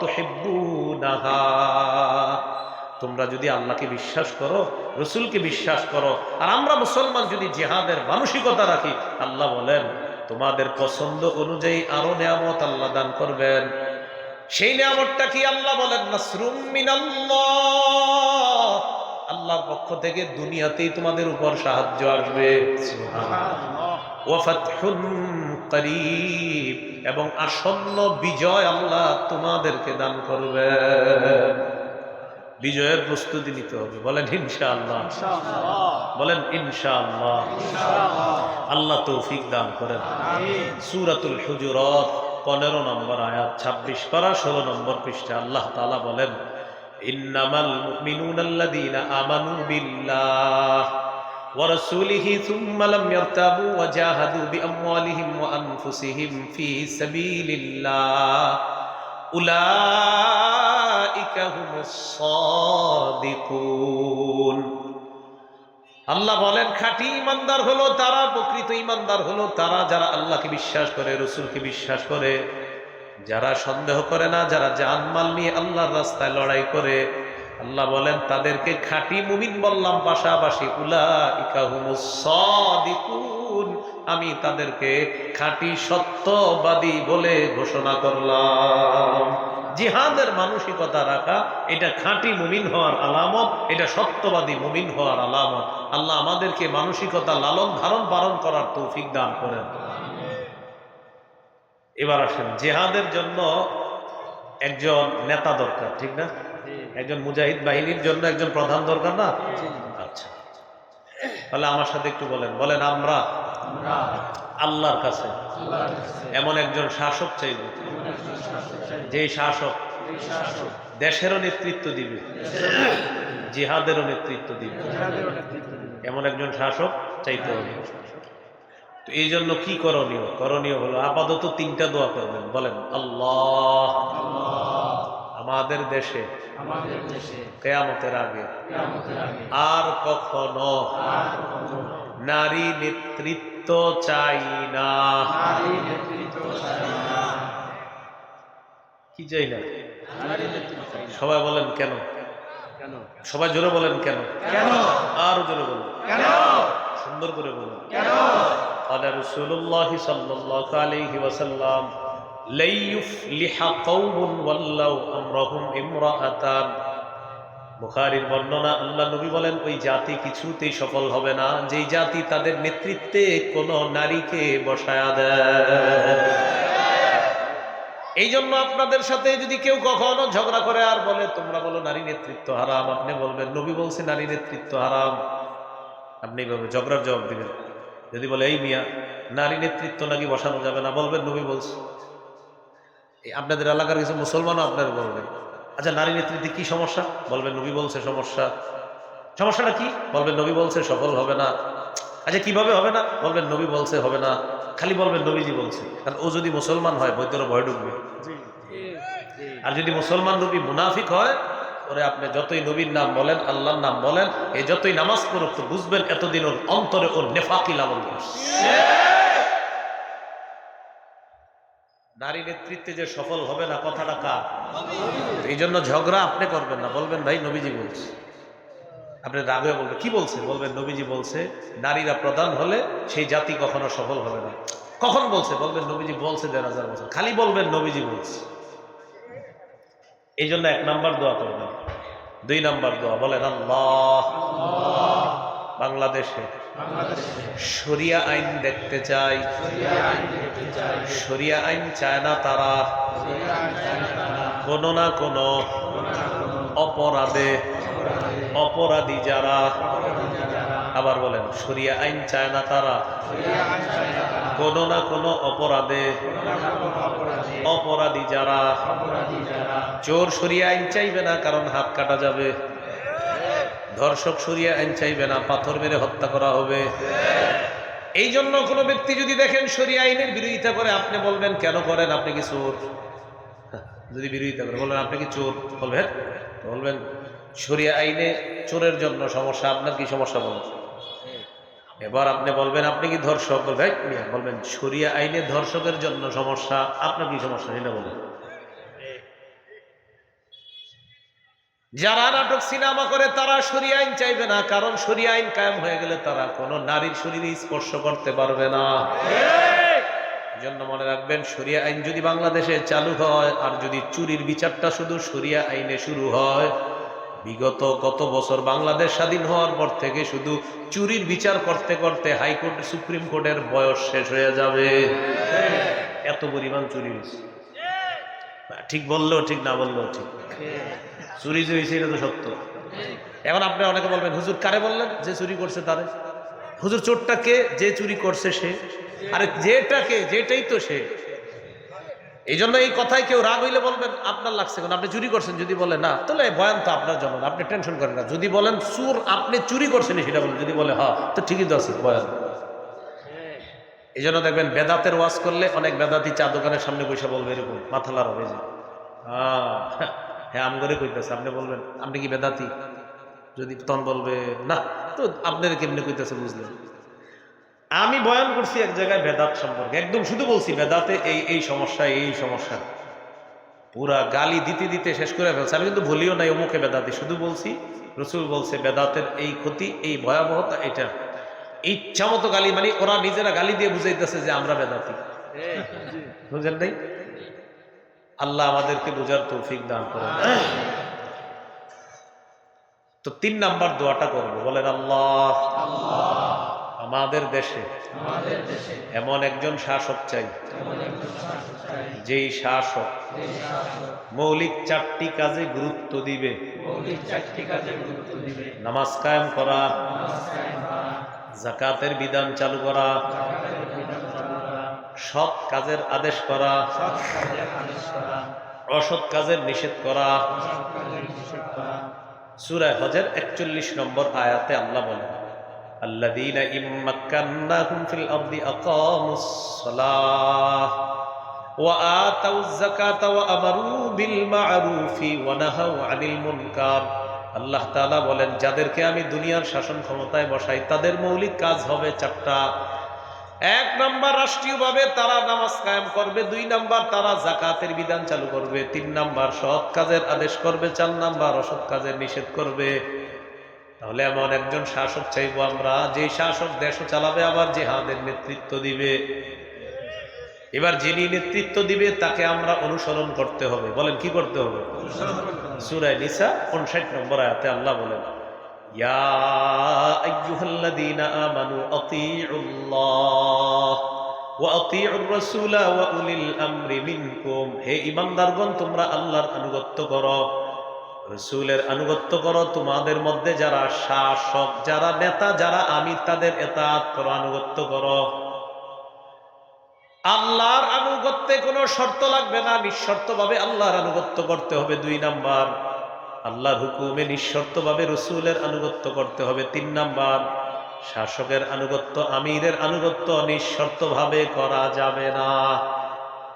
তুহিব্বুনাহা, তোমরা যদি আল্লাহকে বিশ্বাস করো, রাসূলকে বিশ্বাস করো, আর আমরা মুসলমান যদি জিহাদের মানসিকতা রাখি, আল্লাহ বলেন তোমাদের পছন্দ অনুযায়ী আরো নিয়ামত আল্লাহ দান করবেন। সেই নিয়ামতটা কি? আল্লাহ বলেন, নাসরুম মিনাল্লাহ, আল্লাহর পক্ষ থেকে দুনিয়াতেই তোমাদের উপর সাহায্য আসবে। সুবহানাল্লাহ। ওয়া ফাতহুন করিব, এবং আসন্ন বিজয় আল্লাহ তোমাদেরকে দান করবেন। বিজয়ের প্রস্তুতি নিতে হবে, বলেন ইনশাআল্লাহ। বলেন ইনশাআল্লাহ। আল্লাহ তৌফিক দান করেন। সূরাতুল হুজুরাত 15 নম্বর আয়াত, 26 পারা 16 নম্বর পৃষ্ঠা। আল্লাহ তাআলা বলেন, ইন্নামাল মুমিনুনাল্লাযীনা আমানু বিল্লাহ ওয়া রাসূলিহি সুম্মা লাম ইয়ারতাবু ওয়া জাহাদু বিআমওয়ালিহিম ওয়া আনফুসিহিম ফি সাবিলিল্লাহ উলাইকা হুমুস সাদিকুন। আল্লাহ বলেন, খাঁটি ইমানদার হলো তারা, প্রকৃত ইমানদার হলো তারা যারা আল্লাহকে বিশ্বাস করে, রাসূলকে বিশ্বাস করে, যারা সন্দেহ করে না, যারা জানমাল নিয়ে আল্লাহর রাস্তায় লড়াই করে, আল্লাহ বলেন তাদেরকে খাঁটি মুমিন বললাম, পাশাপাশি উলাইকা হুমুস সাদিকুন, আমি তাদেরকে খাঁটি সত্যবাদী বলে ঘোষণা করলাম। জিহাদের মানসিকতা রাখা এটা খাঁটি মুমিন হওয়ার আলামত, এটা সত্যবাদী মুমিন হওয়ার আলামত। আল্লাহ আমাদেরকে মানসিকতা লালন ধারণ পালন করার তৌফিক দান করেন। এবার আসেন, জিহাদের জন্য একজন নেতা দরকার, ঠিক না? একজন মুজাহিদ বাহিনীর জন্য একজন প্রধান দরকার না? আচ্ছা, তাহলে আমার সাথে একটু বলেন, বলেন আমরা আল্লাহর কাছে এমন একজন শাসক চাইব, যে শাসক দেশেরও নেতৃত্ব দিবে, জিহাদেরও নেতৃত্ব দিবে, এমন একজন শাসক চাইতে হবে। তো এই জন্য কি করণীয়? করণীয় হলো আপাতত তিনটা দোয়া করবেন। বলেন, আল্লাহ আমাদের দেশে কিয়ামতের আগে আর কখনো নারী নেতৃত্ব চাই না। কি চাই না? সবাই বলেন কেন? সবাই জোরে বলেন কেন? আরো জোরে বলেন, সুন্দর করে বলেন। قال رسول الله صلى الله عليه وسلم لا يفلح قوم ولوا امرهم امرأتان। বুখারীর বর্ণনা, আল্লাহ নবী বলেন ওই জাতি কিছুতেই সফল হবে না যেই জাতি তাদের নেতৃত্বে কোন নারীকে বসায়া দেয়। এই জন্য আপনাদের সাথে যদি কেউ কখনো ঝগড়া করে আর বলে তোমরা বলো নারী নেতৃত্ব হারাম, আপনি বলবেন নবী বলছে নারী নেতৃত্ব হারাম। আপনি ঝগড়ার জবাব দিবেন। যদি বলে এই মিয়া নারী নেতৃত্ব নাকি বসানো যাবে না, বলবেন নবী বলছে। আপনাদের এলাকার কিছু মুসলমানও আপনারা বলবেন আচ্ছা নারী নেতৃত্বে কি সমস্যা, বলবেন নবী বলছে সমস্যা। সমস্যাটা কি? বলবেন নবী বলছে সফল হবে না। আচ্ছা কিভাবে হবে না? বলবেন নবী বলছে হবে না। খালি বলবেন নবীজি বলছে। কারণ ও যদি মুসলমান হয় বৈদ্যর ভয় ঢুকবে, আর যদি মুসলমান নবী মুনাফিক হয় ওরে আপনি যতই নবীর নাম বলেন, আল্লাহর নাম বলেন, এই যতই নামাজ পড়ুক তো বুঝবেন এতদিন ওর অন্তরে ওর নেফাকি লালন করছে। নারী নেতৃত্বে যে সফল হবে না কথাটা কার? এই জন্য ঝগড়া আপনি করবেন না, বলবেন ভাই নবীজি বলছে। আপনি রাগে বলবেন কি বলছে, বলবেন নবীজি বলছে নারীরা প্রধান হলে সেই জাতি কখনো সফল হবে না। কখন বলছে? বলবেন নবীজি বলছে ১,৫০০ বছর। খালি বলবেন নবীজি বলছে। এই জন্য ১ নাম্বার দোয়া করবেন। ২ নাম্বার দোয়া বলেন আল্লাহ বাংলাদেশে শরিয়া আইন দেখতে চাই। শরিয়া আইন চায় না তারা কোনো না কোনো অপরাধে অপরাধী যারা, আবার বলেন শরিয়া আইন চায় না তারা কোনো না কোনো অপরাধে অপরাধী যারা। চোর শরিয়া আইন চাইবে না কারণ হাত কাটা যাবে, ধর্ষক শরিয়া আইন চাইবে না পাথর মেরে হত্যা করা হবে। এই জন্য কোনো ব্যক্তি যদি দেখেন শরিয়া আইনের বিরোধিতা করে আপনি বলবেন কেন করেন, আপনি কি চোর? যদি বিরোধিতা করে বলবেন আপনি কি চোর, বলবেন বলবেন শরিয়া আইনে চোরের জন্য সমস্যা, আপনার কি সমস্যা বলেন। এবার আপনি বলবেন আপনি কি ধর্ষক, বলবেন শরিয়া আইনে ধর্ষকের জন্য সমস্যা, আপনার কি সমস্যা সেটা বলেন। যারা নাটক সিনেমা করে তারা শরিয়া আইন চাইবে না, কারণ শরিয়া আইন কায়েম হয়ে গেলে তারা কোনো নারীর শরীরে স্পর্শ করতে পারবে না। জন্য মনে রাখবেন শরিয়া আইন যদি বাংলাদেশে চালু হয় আর যদি চুরির বিচারটা শুধু শরিয়া আইনে শুরু হয়, বিগত কত বছর বাংলাদেশ স্বাধীন হওয়ার পর থেকে শুধু চুরির বিচার করতে করতে হাইকোর্ট সুপ্রিম কোর্টের বয়স শেষ হয়ে যাবে। এত পরিমাণ চুরি হয়েছে। ঠিক বললেও ঠিক, না বললেও ঠিক, চুরি যে হয়েছে এটা তো সত্য। এখন আপনি অনেকে বলবেন হুজুর কারে বললেন? যে চুরি করছে তারে। হুজুর চোরটাকে, যে চুরি করছে সে, আরে যেটাকে যেটাই তো সে। এই জন্য এই কথায় কেউ রাগ হইলে বলবেন আপনার লাগছে কেন, আপনি চুরি করছেন। যদি বলে না তাহলে বয়ান তো আপনার জন্য, আপনি টেনশন করেন না। যদি বলেন চোর আপনি চুরি করছেন সেটা বলেন, যদি বলে হ্যাঁ তো ঠিকই তো আছে বয়ান। এই জন্য দেখবেন বেদাতের ওয়াজ করলে অনেক বেদাতি চা দোকানের সামনে বসে বলবে এরকম মাথা লাড়া হয়ে যায়, হ্যাঁ আম করে কইতেছে। আপনি বলবেন আপনি কি বেদাতি? যদি তখন বলবে না তো আপনার কেমনি কইতেছে বুঝলেন। আমি বয়ান করছি এক জায়গায় বেদাত সম্পর্কে, একদম শুধু বলছি বেদাতে এই এই সমস্যা এই সমস্যা। পুরা গালি দিতে দিতে শেষ করে ফেলছে। আমি কিন্তু বলিও নাই অমুকে বেদাতি, শুধু বলছি রসুল বলছে বেদাতের এই ক্ষতি, এই ভয়াবহতা, এটা ইচ্ছা মতো গালি, মানে ওরা নিজেরা গালি দিয়ে বুঝাইতেছে যে আমরা বেদাতি। বুঝেন নাই? আল্লাহ আমাদেরকে বুঝার তৌফিক দান করেন। তো 3 নাম্বার দোয়াটা করবো, বলেন আল্লাহ আমাদের দেশে এমন একজন শাসক চাই, যেই শাসক মৌলিক 4টি কাজে গুরুত্ব দিবে। নামাজ কায়েম করা, যাকাতের বিধান চালু করা, সৎ কাজের আদেশ করা, অসৎ কাজের নিষেধ করা। সূরা হজের 41 নম্বর আয়াতে আল্লাহ বলেন, আল্লাযীনা ইম্মাক্কান্নাহুম ফিল আরদি আকামুস সালাহ ওয়া আতাউয যাকাতা ওয়া আমারু বিল মা'রুফি ওয়া নাহাউ আনিল মুনকার। আল্লাহ তাআলা বলেন, যাদেরকে আমি দুনিয়ার শাসন ক্ষমতায় বসাই তাদের মৌলিক কাজ হবে 4টা। 1 নাম্বার, রাষ্ট্রীয়ভাবে তারা নামাজ কায়েম করবে। 2 নাম্বার, তারা যাকাতের বিধান চালু করবে। 3 নাম্বার, সৎ কাজের আদেশ করবে। 4 নাম্বার, অসৎ কাজের নিষেধ করবে। তাহলে এমন একজন শাসক চাইবো আমরা, যে শাসক দেশও চালাবে, আবার জিহাদের নেতৃত্ব দিবে। এবার যিনি নেতৃত্ব দিবে তাকে আমরা অনুসরণ করতে হবে। বলেন কি করতে হবে? সূরা নিসা 59 নম্বর আয়াতে আল্লাহ বলেন, ইয়া আইয়ুহাল্লাযীনা আমানু আতিউল্লাহ ওয়া আতিউর রাসূলা ওয়া উলিল আমরি মিনকুম। হে ঈমানদারগণ, তোমরা আল্লাহর আনুগত্য করো, রাসূলের আনুগত্য করো। তোমাদের মধ্যে যারা শাসক, যারা নেতা, যারা আমির, তাদের ইতাআত করো, আনুগত্য করো। আল্লাহর আনুগত্যে কোনো শর্ত লাগবে না, নিঃশর্তভাবে আল্লাহর আনুগত্য করতে হবে। 2 নাম্বার, আল্লাহর হুকুমে নিঃশর্তভাবে রাসূলের আনুগত্য করতে হবে। 3 নাম্বার, শাসকের আনুগত্য, আমিরের আনুগত্য নিঃশর্তভাবে করা যাবে না।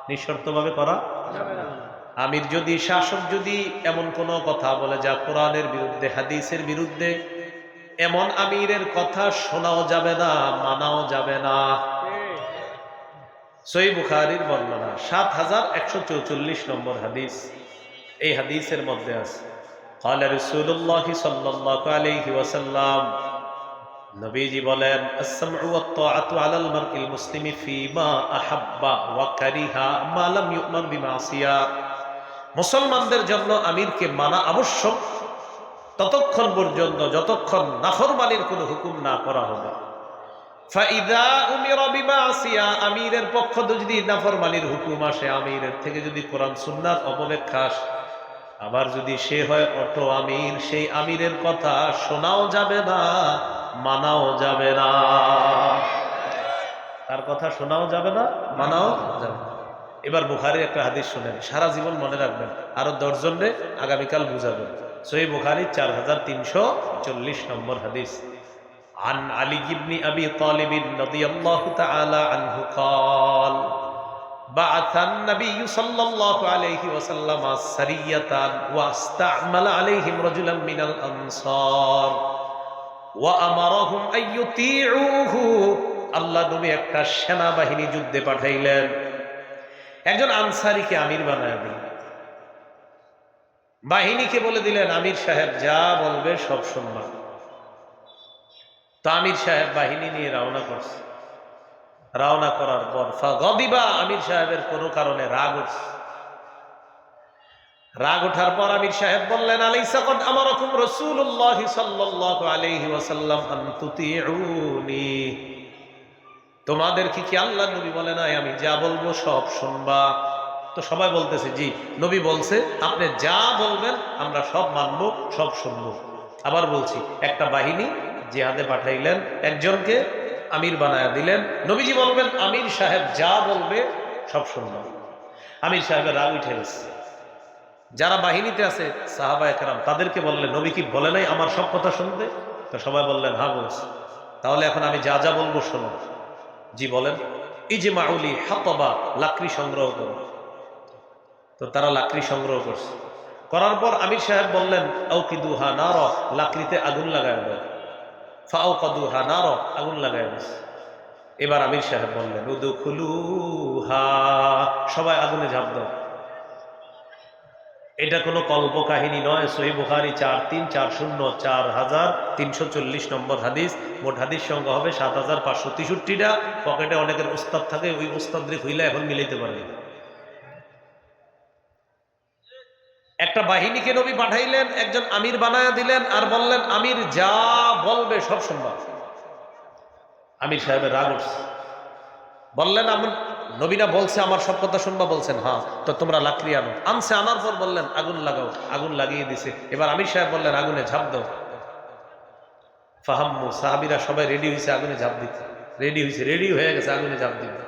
নিঃশর্তভাবে করা যাবে না। আমির যদি, শাসক যদি এমন কোনো কথা বলে যা কোরআনের বিরুদ্ধে, হাদিসের বিরুদ্ধে, এমন আমিরের কথা শোনাও যাবে না, মানাও যাবে না। সহিহ বুখারীর বর্ণনা 7144 নম্বর হাদিস। এই হাদিসের মধ্যে আছে, قال رسول الله صلى الله عليه وسلم, নবীজি বলেন, السمع والطاعة على المرء المسلم فيما أحب وكره ما لم يؤمر بمعصية। মুসলমানদের জন্য আমিরকে মানা আবশ্যক ততক্ষণ পর্যন্ত যতক্ষণ নাফরমানির কোনো হুকুম না করা হবে। ফাইদা উমিরা বিমাসিয়া, আমিরের পক্ষ থেকে যদি নাফরমানির হুকুম আসে, আমিরের থেকে যদি কোরআন সুন্নাহর অপব্যাখ্যা আসে, আবার যদি সে হয় অটো আমির, সেই আমিরের কথা শোনাও যাবে না, মানাও যাবে না। তার কথা শোনাও যাবে না, মানাও যাবে না। এবার বুখারীর একটা হাদিস শুনেন, সারা জীবন মনে রাখবেন, আরো 10 জনরে আগামীকাল বুঝাবেন। সহিহ বুখারী 4340 নম্বর হাদিস। عن علي بن أبي طالب رضي الله تعالى عنه قال بعث النبي صلى الله عليه وسلم سرية واستعمل عليهم رجلا من الأنصار وأمرهم أن يطيعوه। আল্লাহ নবী একটা সেনাবাহিনী যুদ্ধে পাঠাইলেন, একজন আনসারীকে আমির বানায় দিলেন। বাহিনীকে বলে দিলেন, আমির সাহেব যা বলবে সব শুনবা। তো আমির সাহেব বাহিনী নিয়ে রওনা করছে। রওনা করার পর ফাগদিবা, আমির সাহেবের কোনো কারণে রাগ উঠছে। রাগ ওঠার পর আমির সাহেব বললেন, আলাইসা কদ আমারাকুম রাসূলুল্লাহ সাল্লাল্লাহু আলাইহি ওয়াসাল্লাম আন তুতিউনি। তোমাদের কি আল্লাহ নবী বলে নাই আমি যা বলবো সব শুনবা? তো সবাই বলতেছে জি, নবী বলছে আপনি যা বলবেন আমরা সব মানবো, সব শুনবো। আবার বলছি, একটা বাহিনী জিহাদে পাঠাইলেন, একজনকে আমির বানায়া দিলেন। নবীজি বলবেন আমির সাহেব যা বলবে সব শুনবো। আমির সাহেবের রাগ উঠে গেছে। যারা বাহিনীতে আছে সাহাবায়ে কেরাম, তাদেরকে বললেন, নবী কি বলে নাই আমার সব কথা শুনতে? তো সবাই বললেন হ্যাঁ বলছে। তাহলে এখন আমি যা যা বলবো শোনো। জি বলেন। ইজমাউলি হাতাবা, লাকড়ি সংগ্রহ করো। তো তারা লাকড়ি সংগ্রহ করছে। করার পর আমির সাহেব বললেন, আউকিদুহা নার, লাকড়িতে আগুন লাগায় দাও। ফাউকাদুহা নার, আগুন লাগায় দিস। এবার আমির সাহেব বললেন, উদখুলুহা, সবাই আগুনে ঝাঁপ দাও। এটা কোনো কল্প কাহিনী নয়। সহিহ বুখারী 4340 নম্বর হাদিস। মোট হাদিস সংখ্যা হবে 7563টা। পকেটে অনেকের উস্তাদ থাকে, ওই উস্তাদরে হইলে এখন মিলাইতে পারে। একটা বাহিনীকে নবী পাঠাইলেন, একজন আমির বানায়া দিলেন, আর বললেন আমির যা বলবে সব শুনবা। আমির সাহেবের রাগ উঠছে, বললেন নবীরা বলছে আমার সব কথা শুনবা, বলছেন হ্যাঁ, তো তোমরা লাকড়ি আনো। আনছে, আনার পর বললেন আগুন লাগাও, আগুন লাগিয়ে দিছে। এবার আমির সাহেব বললেন আগুনে ঝাঁপ দাও। ফাহাম্মু, সাহাবীরা সবাই রেডি হয়েছে আগুনে ঝাঁপ দিতে, রেডি হয়ে গেছে আগুনে ঝাঁপ দিতে।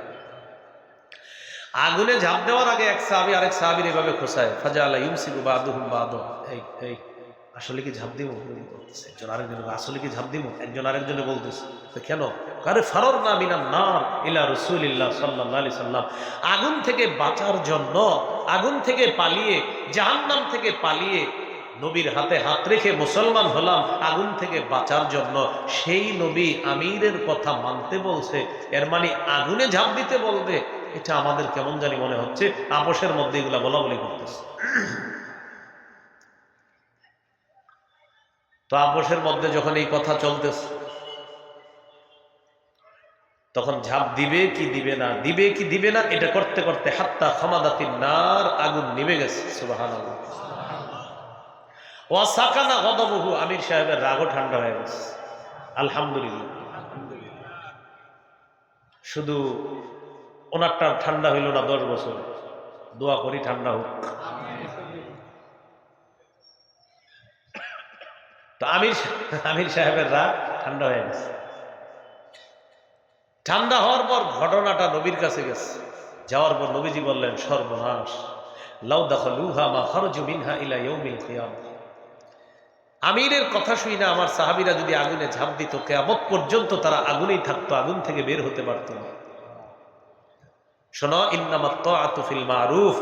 আগুনে ঝাঁপ দেওয়ার আগে এক সাহাবী আরেক সাহাবীর এভাবে খোঁচায়, ফাজাআলা ইউমসিকু বাদুহুম বাদু, এই আসলে কি ঝাঁপ দিব? একজন আরেকজন আসলে কি ঝাঁপ দিব? একজন আরেকজনে বলতেছে, কেন? আরে ফারারনা মিনান নার ইলা রাসূলিল্লাহ সাল্লাল্লাহু আলাইহি সাল্লাম, আগুন থেকে বাঁচার জন্য, আগুন থেকে পালিয়ে, জাহান্নাম থেকে পালিয়ে নবীর হাতে হাত রেখে মুসলমান হলাম আগুন থেকে বাঁচার জন্য। সেই নবী আমিরের কথা মানতে বলছে, এর মানে আগুনে ঝাঁপ দিতে বলবে। এটা আমাদের কেমন জানি মনে হচ্ছে আপোষের মধ্যে এগুলা বলা বলি করতেছে। তো আপোষের মধ্যে যখন এই কথা চলতেছে, তখন ঝাঁপ দিবে কি দিবে না, দিবে কি দিবে না, এটা করতে করতে হাত্তা খামাদাতিন নার, আগুন নিভে গেছে। সুবহানাল্লাহ। ওয়া সাকানা গদাবহু, আমির সাহেবের রাগও ঠান্ডা হয়ে গেছে। আলহামদুলিল্লাহ। শুধু ওনারটা ঠান্ডা হইল না 10 বছর, দোয়া করি ঠান্ডা হোক। তো আমির সাহেবের রাগ ঠান্ডা হয়ে গেছে। ঠান্ডা হওয়ার পর ঘটনাটা নবীর কাছে গেছে। যাওয়ার পর নবীজি বললেন সর্বনাশ, লাউ দাখালুহা মা খারাজু মিনহা ইলা ইয়াউমিল কিয়ামah। আমিরের কথা শুই না আমার সাহাবীরা যদি আগুনে ঝাঁপ দিত, কিয়ামত পর্যন্ত তারা আগুনেই থাকতো, আগুন থেকে বের হতে পারত না। শোনো, ইন্নামাত তাআতু ফিল মারুফ,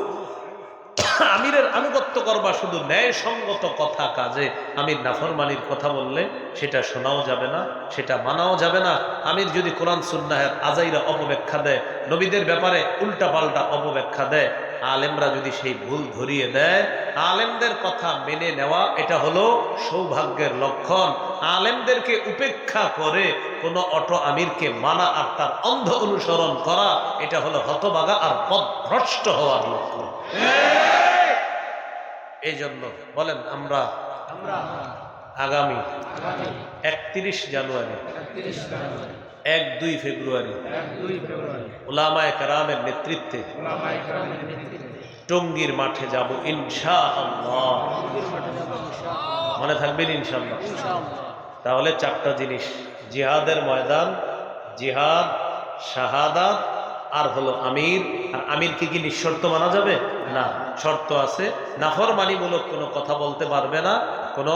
আমিরের আনুগত্য করবা শুধু ন্যায়সঙ্গত কথা কাজে। আমির নাফরমানির কথা বললে সেটা শোনাও যাবে না, সেটা মানাও যাবে না। আমির যদি কোরআন সুন্নাহের আজাইরা অপব্যাখ্যা দেয়, নবীদের ব্যাপারে উল্টা পাল্টা অপব্যাখ্যা দেয়, আলেমরা যদি সেই ভুল ধরিয়ে দেয়, আলেমদের কথা মেনে নেওয়া এটা হলো সৌভাগ্যের লক্ষণ। আলেমদেরকে উপেক্ষা করে কোনো অটো আমিরকে মানা আর তার অন্ধ অনুসরণ করা, এটা হলো হতভাগা আর পথভ্রষ্ট হওয়ার লক্ষণ। এই জন্য বলেন আমরা আগামী 31 জানুয়ারি, 1-2 ফেব্রুয়ারি উলামায়ে কেরামের নেতৃত্বে টঙ্গীর মাঠে যাব ইনশাআল্লাহ। মনে থাকবেন ইনশাআল্লাহ। তাহলে 4টা জিনিস, জিহাদের ময়দান, জিহাদ, শাহাদাত, আর হলো আমির। আর আমিরকে কি নিঃশর্ত মানা যাবে? না, শর্ত আছে। নাফরমানিমূলক কোনো কথা বলতে পারবে না, কোনো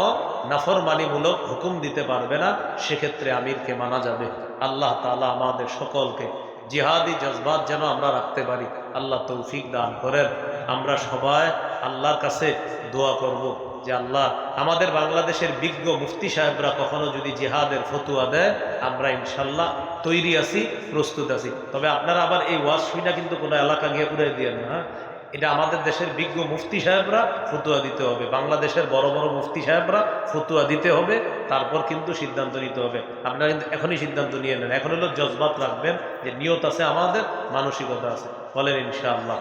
নাফরমানিমূলক হুকুম দিতে পারবে না, সেক্ষেত্রে আমিরকে মানা যাবে। আল্লাহ তাআলা আমাদের সকলকে জিহাদি জজবাত যেন আমরা রাখতে পারি, আল্লাহ তৌফিক দান করেন। আমরা সবাই আল্লাহর কাছে দোয়া করব যে আল্লাহ, আমাদের বাংলাদেশের বিজ্ঞ মুফতি সাহেবরা কখনো যদি জিহাদের ফতুয়া দেয়, আমরা ইনশাল্লাহ তৈরি আছি, প্রস্তুত আছি। তবে আপনারা আবার এই ওয়াজ শুনে কিন্তু কোনো এলাকা গিয়ে উড়াই দিয়েন না। এটা আমাদের দেশের বিজ্ঞ মুফতি সাহেবরা ফতুয়া দিতে হবে, বাংলাদেশের বড় বড় মুফতি সাহেবরা ফতুয়া দিতে হবে, তারপর কিন্তু সিদ্ধান্ত নিতে হবে। আপনারা কিন্তু এখনই সিদ্ধান্ত নিয়ে নেন। এখন হলো জজবাত রাখবেন, যে নিয়ত আছে আমাদের, মানসিকতা আছে। বলেন ইনশাআল্লাহ।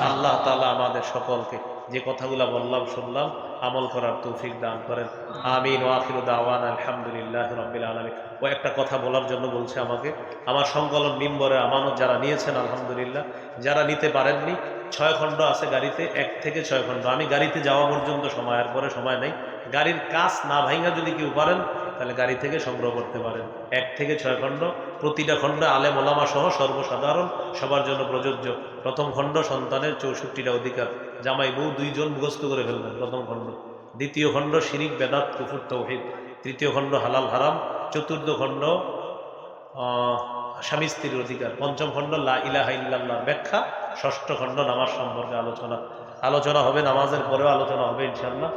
আল্লাহ তাআলা আমাদের সকলকে যে কথাগুলো বললাম শুনলাম আমল করার তৌফিক দান করেন। আমিন। ওয়া আখিরু দাওয়ানা আলহামদুলিল্লাহি রাব্বিল আলামিন। ও একটা কথা বলার জন্য বলছে আমাকে, আমার সংকলন মিম্বরে আমানত যারা নিয়েছেন আলহামদুলিল্লাহ, যারা নিতে পারেননি 6 খণ্ড আছে গাড়িতে, 1 থেকে 6 খণ্ড। আমি গাড়িতে যাওয়া পর্যন্ত সময়, আর পরে সময় নেই। গাড়ির কাজ না ভাঙা যদি কেউ পারেন তাহলে গাড়ি থেকে সংগ্রহ করতে পারেন। 1 থেকে 6 খণ্ড, প্রতিটা খণ্ড আলেম ওলামা সহ সর্বসাধারণ সবার জন্য প্রযোজ্য। প্রথম খণ্ড সন্তানের 64টা অধিকার, জামাই বউ 2 জন মুখস্থ করে ফেলবেন প্রথম খণ্ড। দ্বিতীয় খণ্ড শিরিক বেদাত কুফর তাওহীদ। তৃতীয় খণ্ড হালাল হারাম। চতুর্থ খণ্ড স্বামী স্ত্রীর অধিকার। পঞ্চম খণ্ড লা ইলাহা ইল্লাল্লাহর ব্যাখ্যা। ষষ্ঠ খণ্ড নামাজ সম্পর্কে আলোচনা হবে, নামাজের পরেও আলোচনা হবে ইনশাআল্লাহ।